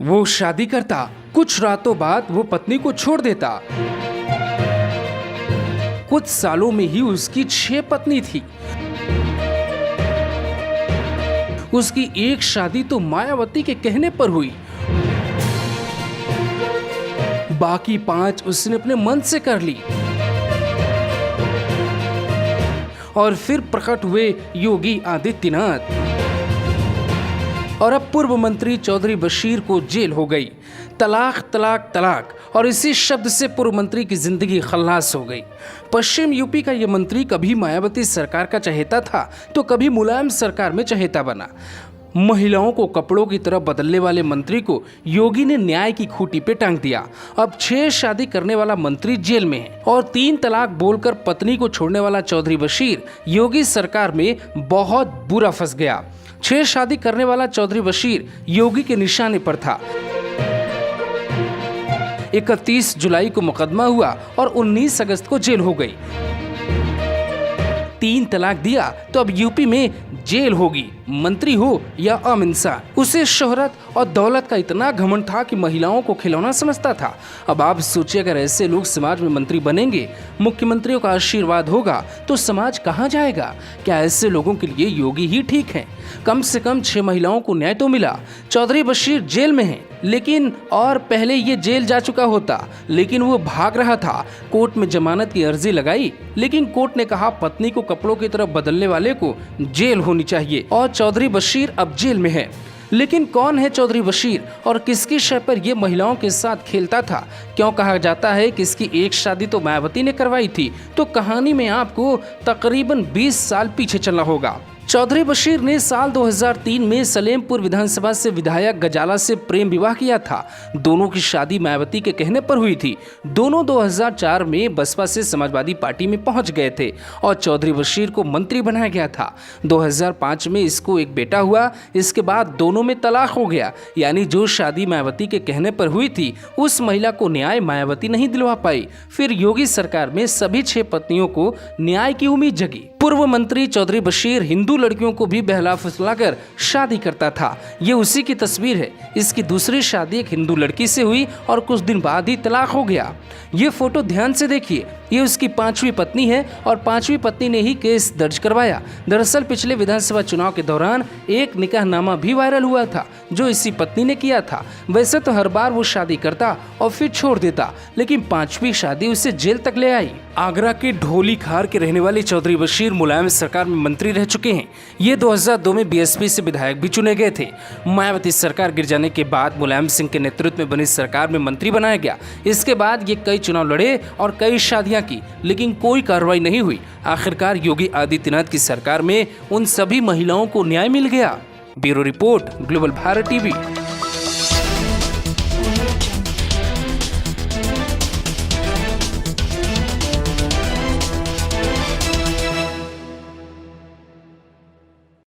वो शादी करता, कुछ रातों बाद वो पत्नी को छोड़ देता। कुछ सालों में ही उसकी 6 पत्नी थी। उसकी एक शादी तो मायावती के कहने पर हुई, बाकी 5 उसने अपने मन से कर ली। और फिर प्रकट हुए योगी आदित्यनाथ और अब पूर्व मंत्री चौधरी बशीर को जेल हो गई। तलाक तलाक तलाक और इसी शब्द से पूर्व मंत्री की जिंदगी खल्लास हो गई। पश्चिम यूपी का यह मंत्री कभी मायावती सरकार का चहेता था तो कभी मुलायम सरकार में चहेता बना। महिलाओं को कपड़ों की तरह बदलने वाले मंत्री को योगी ने न्याय की खूंटी पे टांग दिया। अब 6 शादी करने वाला मंत्री जेल में है और 3 तलाक बोलकर पत्नी को छोड़ने वाला चौधरी बशीर योगी सरकार में बहुत बुरा फंस गया। 6 शादी करने वाला चौधरी बशीर योगी के निशाने पर था। 31 जुलाई को मुकदमा हुआ और 19 अगस्त को जेल हो गई। 3 तलाक दिया तो अब यूपी में जेल होगी, मंत्री हो या आम इंसान। उसे शोहरत और दौलत का इतना घमंड था कि महिलाओं को खिलौना समझता था। अब आप सोचिए, अगर ऐसे लोग समाज में मंत्री बनेंगे, मुख्यमंत्रियों का आशीर्वाद होगा तो समाज कहाँ जाएगा? क्या ऐसे लोगों के लिए योगी ही ठीक है? कम से कम 6 महिलाओं को न्याय तो मिला। चौधरी बशीर जेल में है, लेकिन और पहले ये जेल जा चुका होता, लेकिन वो भाग रहा था। कोर्ट में जमानत की अर्जी लगाई, लेकिन कोर्ट ने कहा पत्नी को कपड़ों की तरह बदलने वाले को जेल होनी चाहिए और चौधरी बशीर अब जेल में है। लेकिन कौन है चौधरी बशीर और किसकी शय पर ये महिलाओं के साथ खेलता था? क्यों कहा जाता है कि इसकी एक शादी तो मायावती ने करवाई थी? तो कहानी में आपको तकरीबन 20 साल पीछे चलना होगा। चौधरी बशीर ने साल 2003 में सलेमपुर विधानसभा से विधायक गजाला से प्रेम विवाह किया था। दोनों की शादी मायावती के कहने पर हुई थी। दोनों 2004 में बसपा से समाजवादी पार्टी में पहुंच गए थे और चौधरी बशीर को मंत्री बनाया गया था। 2005 में इसको एक बेटा हुआ। इसके बाद दोनों में तलाक हो गया, यानी जो शादी मायावती के कहने पर हुई थी उस महिला को न्याय मायावती नहीं दिलवा पाई। फिर योगी सरकार में सभी 6 पत्नियों को न्याय की उम्मीद जगी। पूर्व मंत्री चौधरी बशीर हिंदू लड़कियों को भी बहला फुसलाकर शादी करता था। ये उसी की तस्वीर है। इसकी दूसरी शादी एक हिंदू लड़की से हुई और कुछ दिन बाद ही तलाक हो गया। ये फोटो ध्यान से देखिए, ये उसकी 5वीं पत्नी है और 5वीं पत्नी ने ही केस दर्ज करवाया। दरअसल पिछले विधानसभा चुनाव के दौरान एक निकाहनामा भी वायरल हुआ था जो इसी पत्नी ने किया था। वैसे तो हर बार वो शादी करता और फिर छोड़ देता, लेकिन 5वीं शादी उसे जेल तक ले आई। आगरा के ढोली खार के रहने वाले चौधरी बशीर मुलायम सरकार में मंत्री रह चुके हैं। ये 2002 में बीएसपी से विधायक भी चुने गए थे। मायावती सरकार गिर जाने के बाद मुलायम सिंह के नेतृत्व में बनी सरकार में मंत्री बनाया गया। इसके बाद ये कई चुनाव लड़े और कई शादियां की, लेकिन कोई कार्रवाई नहीं हुई। आखिरकार योगी आदित्यनाथ की सरकार में उन सभी महिलाओं को न्याय मिल गया। Bureau report, global Bharat TV.